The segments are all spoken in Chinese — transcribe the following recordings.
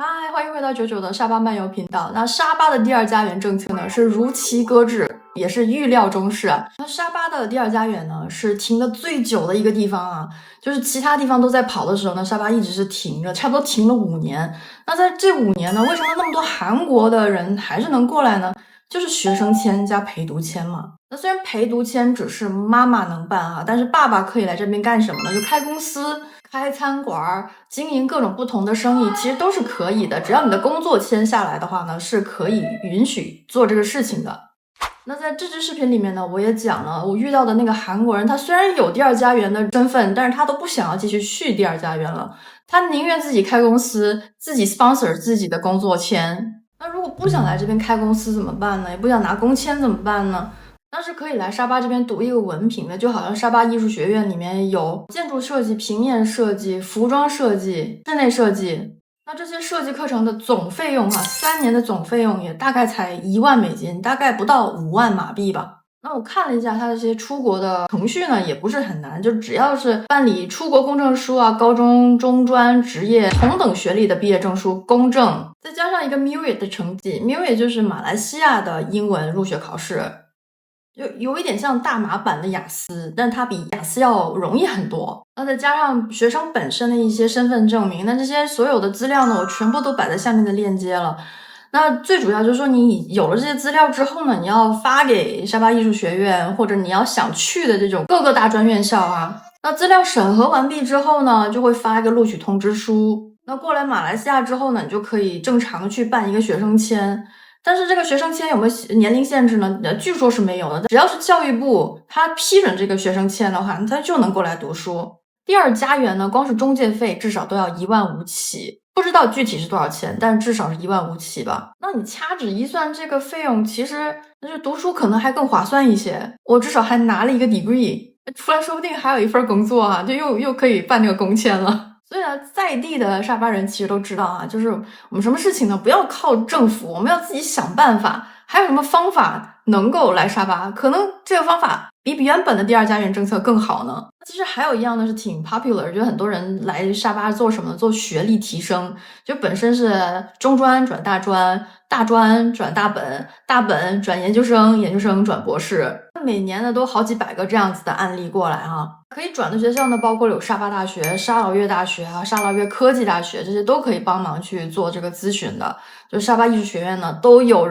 嗨，欢迎回到99的沙巴漫游频道。那沙巴的第二家园政策呢是如期搁置，也是预料中事啊。那沙巴的第二家园呢是停的最久的一个地方啊，就是其他地方都在跑的时候呢，沙巴一直是停着，差不多停了5年。那在这5年呢，为什么那么多韩国的人还是能过来呢？就是学生签加陪读签嘛。那虽然陪读签只是妈妈能办啊，但是爸爸可以来这边干什么呢？就开公司、开餐馆、经营各种不同的生意，其实都是可以的。只要你的工作签下来的话呢，是可以允许做这个事情的。那在这支视频里面呢，我也讲了我遇到的那个韩国人，他虽然有第二家园的身份，但是他都不想要继续续第二家园了，他宁愿自己开公司，自己 sponsor 自己的工作签。那如果不想来这边开公司怎么办呢？也不想拿工签怎么办呢？那是可以来沙巴这边读一个文凭的，就好像沙巴艺术学院里面有建筑设计、平面设计、服装设计、室内设计。那这些设计课程的总费用3年的总费用也大概才1万美金，大概不到5万马币吧。那我看了一下它这些出国的程序呢，也不是很难，就只要是办理出国公证书啊、高中、中专、职业同等学历的毕业证书公证，再加上一个 MUIT 的成绩 ，MUIT 就是马来西亚的英文入学考试，有一点像大马版的雅思，但它比雅思要容易很多。那再加上学生本身的一些身份证明，那这些所有的资料呢，我全部都摆在下面的链接了。那最主要就是说，你有了这些资料之后呢，你要发给沙巴艺术学院，或者你要想去的这种各个大专院校啊。那资料审核完毕之后呢，就会发一个录取通知书。那过来马来西亚之后呢，你就可以正常的去办一个学生签。但是这个学生签有没有年龄限制呢？据说是没有的，只要是教育部他批准这个学生签的话，他就能过来读书。第二家园呢，光是中介费至少都要1万5起。不知道具体是多少钱，但至少是1万5起吧。那你掐指一算这个费用，其实那就读书可能还更划算一些。我至少还拿了一个 degree， 出来说不定还有一份工作啊，就又可以办那个工签了。所以呢，在地的沙巴人其实都知道啊，就是我们什么事情呢，不要靠政府，我们要自己想办法。还有什么方法能够来沙巴？可能这个方法比原本的第二家园政策更好呢。其实还有一样呢是挺 popular， 就很多人来沙巴做什么呢？做学历提升，就本身是中专转大专，大专转大本，大本转研究生，研究生转博士。每年呢都好几百个这样子的案例过来啊。可以转的学校呢，包括有沙巴大学、沙劳越大学啊、沙劳越科技大学，这些都可以帮忙去做这个咨询的。就沙巴艺术学院呢，都有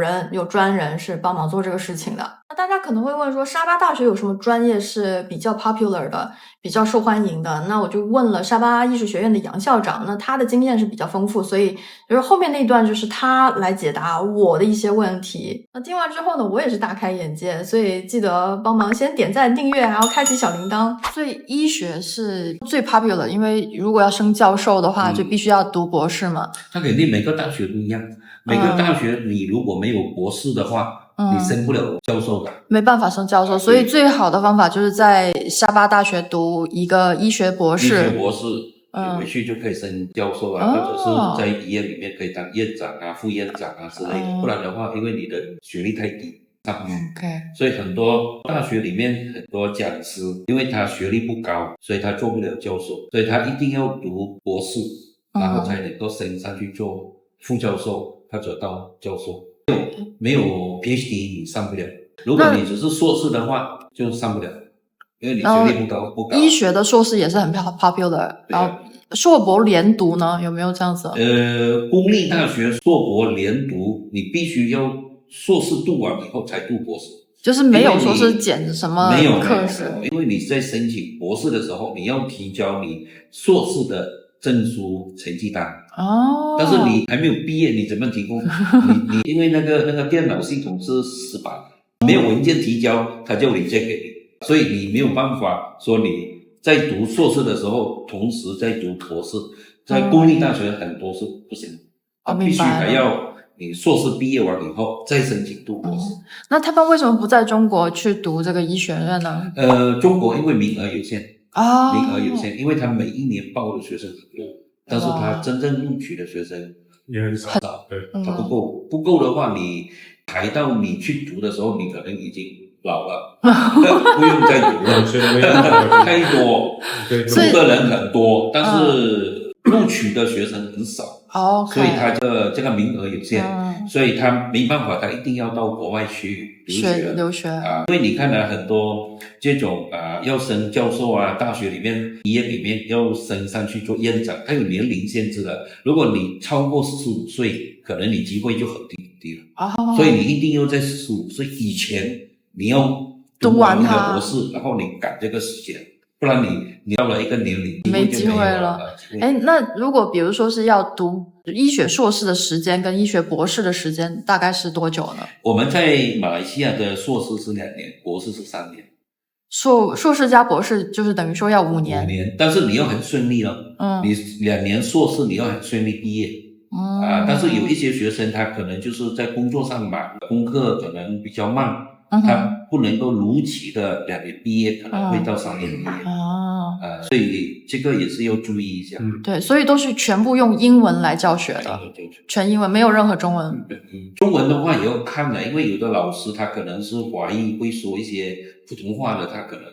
专人是帮忙做这个事情的。那大家可能会问说，沙巴大学有什么专业是比较 popular 的、比较受欢迎的？那我就问了沙巴艺术学院的杨校长，那他的经验是比较丰富，所以就是后面那一段就是他来解答我的一些问题。那听完之后呢，我也是大开眼界，所以记得帮忙先点赞、订阅，还要开启小铃铛。所以医学是最 popular， 因为如果要升教授的话，就必须要读博士嘛。它肯定每个大学不一样，每个大学你如果没有博士的话，你升不了教授的，没办法升教授。所以最好的方法就是在沙巴大学读一个医学博士。医学博士你回去就可以升教授啊，或者是在医院里面可以当院长啊、副院长啊之类的。不然的话，因为你的学历太低。OK， 所以很多大学里面很多讲师，因为他学历不高，所以他做不了教授，所以他一定要读博士，然后才能够升上去做副教授或者到教授。没有 PhD 你上不了，如果你只是硕士的话就上不了，因为你学历不高。医学的硕士也是很 popular， 然后硕博连读呢，有没有这样子？公立大学硕博连读，你必须要硕士读完以后才读博士，就是没有说是减什么课时。因为你在申请博士的时候，你要提交你硕士的证书成绩单。但是你还没有毕业，你怎么提供？你因为那个电脑系统是死板，没有文件提交，他就reject给你，所以你没有办法说你在读硕士的时候同时在读博士。在公立大学很多是不行，必须还要你硕士毕业完以后再申请读博士。那他们为什么不在中国去读这个医学院呢？中国因为名额有限名额有限，因为他每一年报的学生很多，但是他真正录取的学生也很少，他不够的话，你排到你去读的时候，你可能已经老了，不用再读了，太多，读的人很多，但是录取的学生很少。，OK，所以他这个名额有限，所以他没办法，他一定要到国外去留学啊。因为你看呢，很多这种要升教授啊，大学里面毕业里面要升上去做院长，他有年龄限制的。如果你超过45岁，可能你机会就很低了。所以你一定要在45岁以前，你要读完你的博士，然后你赶这个时间。不然你到了一个年龄没机会了。那如果比如说是要读医学硕士的时间跟医学博士的时间大概是多久呢？我们在马来西亚的硕士是2年，博士是3年。硕士加博士就是等于说要5年。5年，但是你要很顺利了。你2年硕士你要很顺利毕业。但是有一些学生他可能就是在工作上忙，功课可能比较慢。他不能够如期的2年毕业，可能会到3年毕业。所以这个也是要注意一下。对，所以都是全部用英文来教学的，全英文，没有任何中文。中文的话也要看的，因为有的老师他可能是华裔，会说一些普通话的，他可能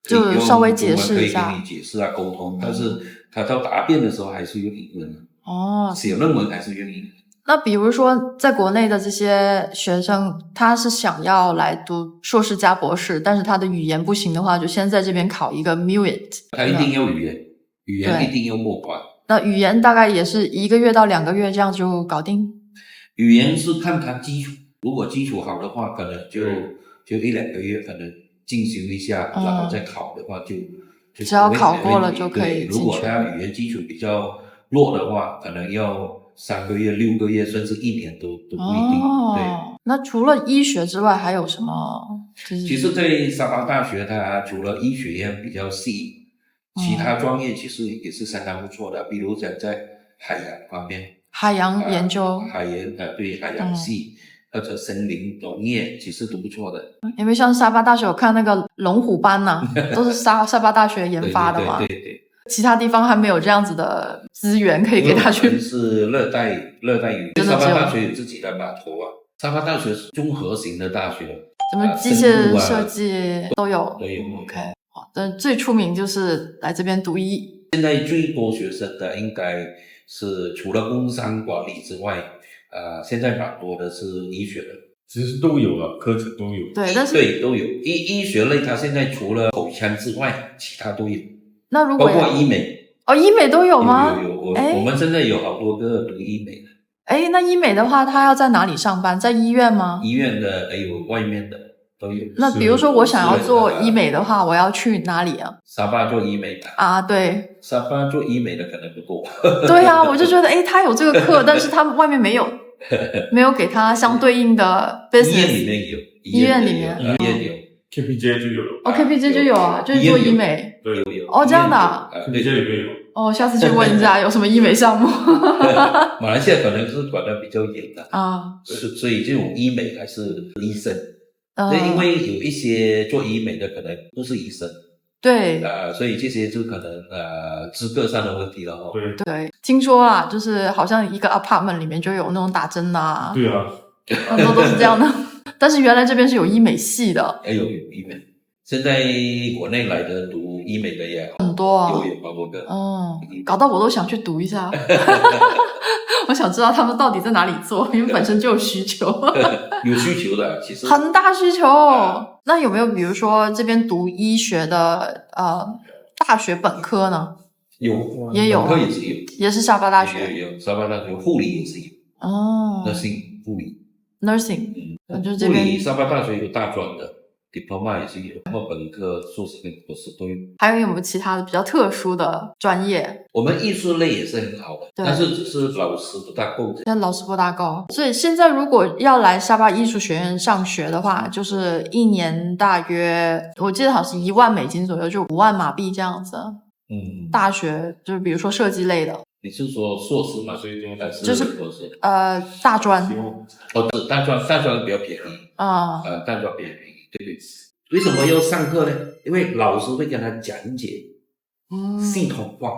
就稍微解释一下，可以跟你解释啊，沟通。但是他到答辩的时候还是用英文。写论文还是用英文。那比如说在国内的这些学生，他是想要来读硕士加博士，但是他的语言不行的话，就先在这边考一个 MUIT。他一定要语言一定要过关。那语言大概也是1个月到2个月这样就搞定。语言是看他基础，如果基础好的话，可能就1-2个月可能进行一下，然后再考的话就只要考过了就可以进去。如果他语言基础比较弱的话，可能要3个月、6个月，甚至1年都不一定。对。那除了医学之外，还有什么？其实，在沙巴大学，它除了医学院比较细，其他专业其实也是相当不错的。比如讲在海洋方面，海洋研究，对海洋系或者森林农业，其实都不错的。因为像沙巴大学，我看那个龙虎班呐，都是沙巴大学研发的嘛。对。其他地方还没有这样子的资源可以给他去。是热带雨林，沙巴大学有自己的码头啊。沙巴大学是综合型的大学，什么机械设计都有。OK， 但最出名就是来这边读医。现在最多学生的应该是除了工商管理之外，现在蛮多的是医学的。其实都有了，课程都有。对，但是对都有医学类，它现在除了口腔之外，其他都有。那如果包括医美医美都有吗？有，我们现在有好多个读医美的。那医美的话，他要在哪里上班？在医院吗？医院的还有外面的都有。那比如说我想要做医美的话，我要去哪里啊？沙巴做医美的对，沙巴做医美的可能不多。对啊，我就觉得他有这个课，但是他外面没有给他相对应的 business。医院里面有，医院里面有。KPJ 就有了。KPJ 就有啊，就是做医美。对，有。这样的KPJ 里面有。下次去问一下有什么医美项目。马来西亚可能是管得比较严的所以这种医美还是医生。因为有一些做医美的可能不是医生。对。所以这些就可能资格上的问题了。对，听说啦，就是好像一个 apartment 里面就有那种打针啊。对啊，很多都是这样的。但是原来这边是有医美系的。有医美。现在国内来的读医美的也很多有包括个。搞到我都想去读一下。我想知道他们到底在哪里做，因为本身就有需求。有需求的，其实很大需求。那有没有比如说这边读医学的大学本科呢？也有，本科也是有，也是沙巴大学。有沙巴大学护理也是有。nursing 护理。nursing，就是这边护理沙巴大学有大专的 diploma 也是有，然后本科、硕士跟博士都有。还有没有其他的比较特殊的专业？我们艺术类也是很好的，但是只是老师不大够。但老师不大够，所以现在如果要来沙巴艺术学院上学的话，就是1年大约，我记得好像是$10,000左右，就5万马币这样子。大学就是比如说设计类的。你是说硕士吗？所以就是大专。大专比较便宜。大专比较便宜。对。为什么要上课呢？因为老师会跟他讲解，系统化。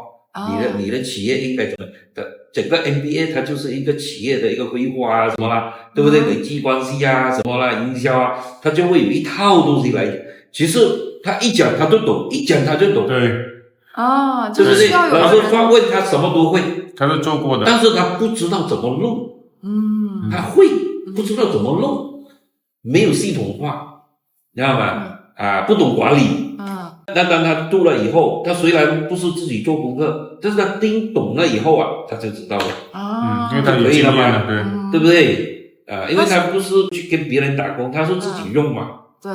你的企业应该怎么的？整个 MBA 它就是一个企业的一个规划什么啦，对不对？人际关系什么啦，营销它就会有一套东西来讲。其实他一讲他就懂，一讲他就懂。对。就是需要有人。老师发问他什么都会，他是做过的，但是他不知道怎么弄，他会不知道怎么弄，没有系统化，知道吗？不懂管理。那当他读了以后，他虽然不是自己做功课，但是他听懂了以后他就知道了因为他有经验了，对不对？因为他不是去跟别人打工，他是自己用嘛。对，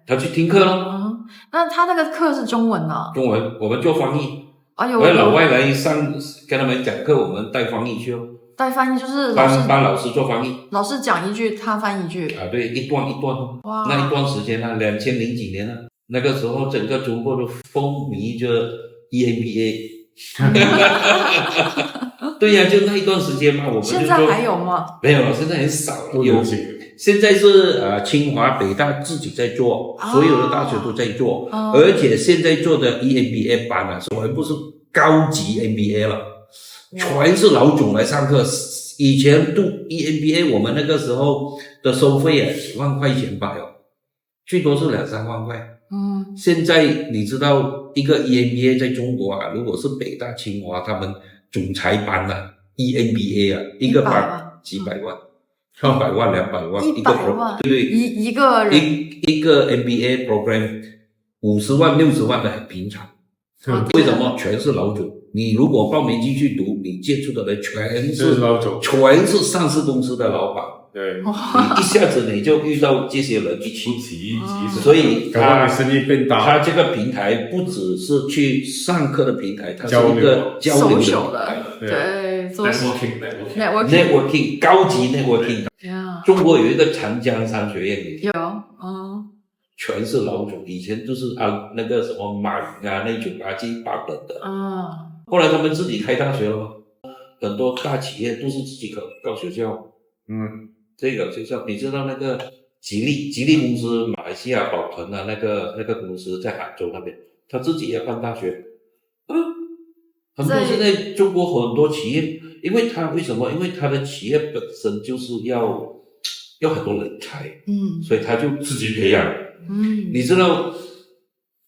他去听课咯。那他那个课是中文呢？中文，我们做翻译。我老外来跟他们讲课，我们带翻译去咯。带翻译就是帮老师做翻译，老师讲一句，他翻一句。对，一段一段。哇，那一段时间2000几年那个时候整个中国都风靡着 EMBA。对呀，就那一段时间嘛，我们就现在还有吗？没有了，现在很少了。有，现在是清华北大自己在做，所有的大学都在做，而且现在做的 EMBA 班全部是高级 MBA 了，全是老总来上课。以前读 EMBA 我们那个时候的收费几万块钱吧，最多是2-3万块。现在你知道一个 EMBA 在中国如果是北大清华他们总裁班EMBA 一个班几百万，100万200万100万，对不对？一个人一个 MBA program 50万60万的很平常。为什么？全是老总。你如果报名进去读，你接触的人全是老总，全是上市公司的老板。对，你一下子你就遇到这些人一起，所以他生意变大。他这个平台不只是去上课的平台，它是一个交流的平台。对，做 networking 高级 networking。中国有一个长江商学院，有全是老总，以前就是那个什么马云那种8本的。后来他们自己开大学了嘛，很多大企业都是自己搞学校。这个学校你知道那个吉利公司，马来西亚宝腾那个公司在杭州那边，他自己也办大学。很多现在中国很多企业，因为他为什么？因为他的企业本身就是要很多人才，所以他就自己培养。你知道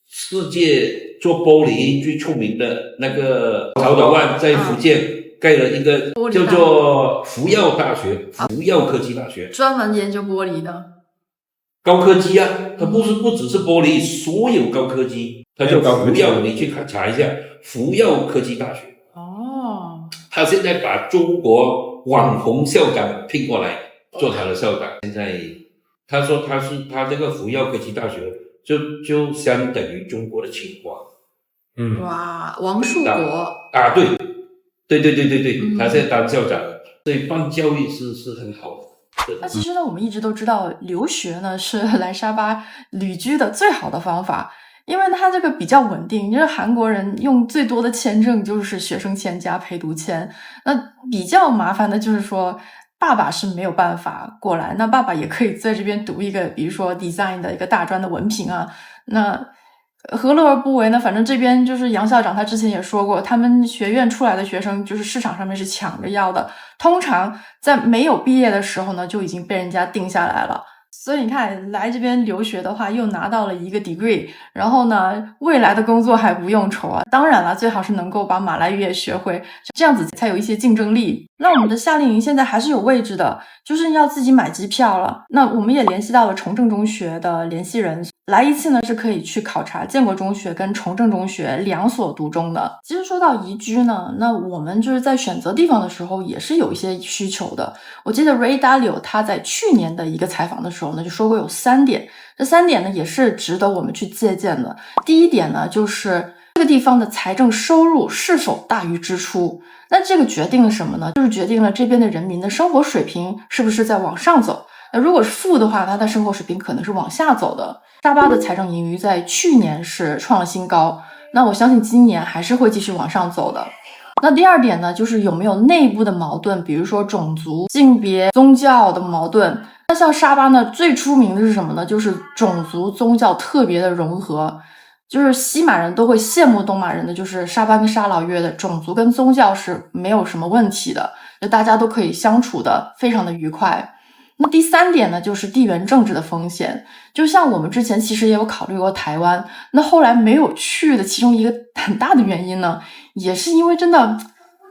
世界做玻璃最出名的那个曹导湾在福建盖了一个叫做福耀大学，福耀科技大学，专门研究玻璃的高科技它不只是玻璃，所有高科技，它叫福耀，你去查一下福耀科技大学。他现在把中国网红校长聘过来做他的校长。现在他说他这个福耀科技大学就相等于中国的清华。哇，王树国对，他现在当校长，所以办教育是很好的。那其实呢，我们一直都知道留学呢是来沙巴旅居的最好的方法，因为它这个比较稳定。就是韩国人用最多的签证就是学生签加陪读签，那比较麻烦的就是说爸爸是没有办法过来，那爸爸也可以在这边读一个比如说 design 的一个大专的文凭那何乐而不为呢？反正这边就是杨校长他之前也说过，他们学院出来的学生就是市场上面是抢着要的，通常在没有毕业的时候呢就已经被人家定下来了。所以你看来这边留学的话又拿到了一个 degree， 然后呢未来的工作还不用愁当然了，最好是能够把马来语也学会，这样子才有一些竞争力。那我们的夏令营现在还是有位置的，就是要自己买机票了。那我们也联系到了崇正中学的联系人，来一次呢是可以去考察建国中学跟崇正中学2所独中的。其实说到宜居呢，那我们就是在选择地方的时候也是有一些需求的。我记得 Ray Dalio 他在去年的一个采访的时候呢就说过有3点，这3点呢也是值得我们去借鉴的。第一点呢就是这个地方的财政收入是否大于支出。那这个决定了什么呢？就是决定了这边的人民的生活水平是不是在往上走。那如果是负的话，它的生活水平可能是往下走的。沙巴的财政盈余在去年是创了新高，那我相信今年还是会继续往上走的。那第二点呢，就是有没有内部的矛盾，比如说种族、性别、宗教的矛盾。那像沙巴呢，最出名的是什么呢？就是种族、宗教特别的融合。就是西马人都会羡慕东马人的，就是沙巴跟沙劳越的种族跟宗教是没有什么问题的，就大家都可以相处的非常的愉快。那第3点呢，就是地缘政治的风险。就像我们之前其实也有考虑过台湾，那后来没有去的其中一个很大的原因呢，也是因为真的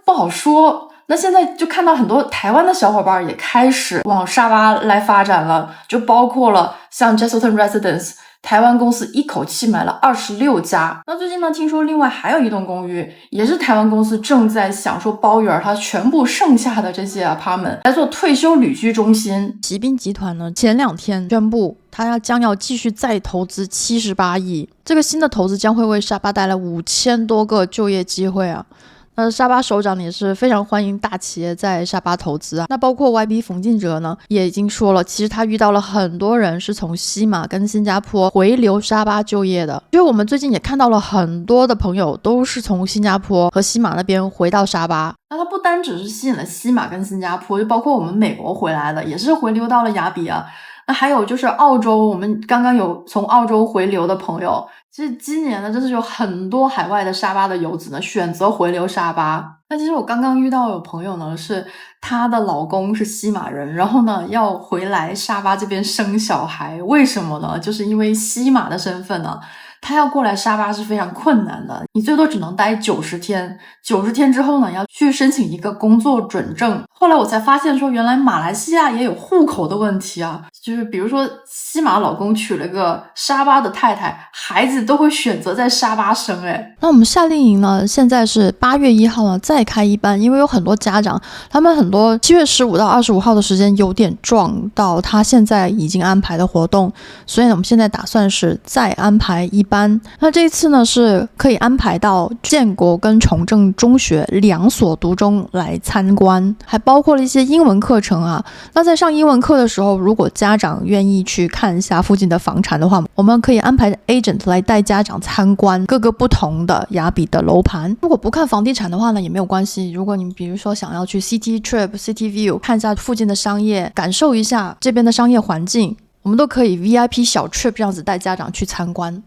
不好说。那现在就看到很多台湾的小伙伴也开始往沙巴来发展了，就包括了像 Jesselton Residence， 台湾公司一口气买了26家。那最近呢，听说另外还有一栋公寓，也是台湾公司正在想说包圆它全部剩下的这些 apartment 来做退休旅居中心。骑兵集团呢，前2天宣布它将要继续再投资78亿，这个新的投资将会为沙巴带来5000多个就业机会啊。沙巴首长也是非常欢迎大企业在沙巴投资啊。那包括 YB 冯敬哲呢，也已经说了，其实他遇到了很多人是从西马跟新加坡回流沙巴就业的。因为我们最近也看到了很多的朋友都是从新加坡和西马那边回到沙巴。那它不单只是吸引了西马跟新加坡，就包括我们美国回来的，也是回流到了亚比啊。那还有就是澳洲，我们刚刚有从澳洲回流的朋友，其实今年呢，真是有很多海外的沙巴的游子呢选择回流沙巴。那其实我刚刚遇到有朋友呢，是她的老公是西马人，然后呢要回来沙巴这边生小孩，为什么呢？就是因为西马的身份呢，他要过来沙巴是非常困难的，你最多只能待90天，90天之后呢，要去申请一个工作准证。后来我才发现说，原来马来西亚也有户口的问题啊，就是比如说西马老公娶了个沙巴的太太，孩子都会选择在沙巴生。那我们夏令营呢，现在是8月1号呢再开一班，因为有很多家长，他们很多7月15到25号的时间有点撞到他现在已经安排的活动，所以呢，我们现在打算是再安排一班。那这一次呢，是可以安排到建国跟崇正中学2所读中来参观，还包括了一些英文课程啊。那在上英文课的时候，如果家长愿意去看一下附近的房产的话，我们可以安排 agent 来带家长参观各个不同的亚比的楼盘。如果不看房地产的话呢，也没有关系。如果你比如说想要去 City Trip、City View 看一下附近的商业，感受一下这边的商业环境，我们都可以 VIP 小 trip 这样子带家长去参观。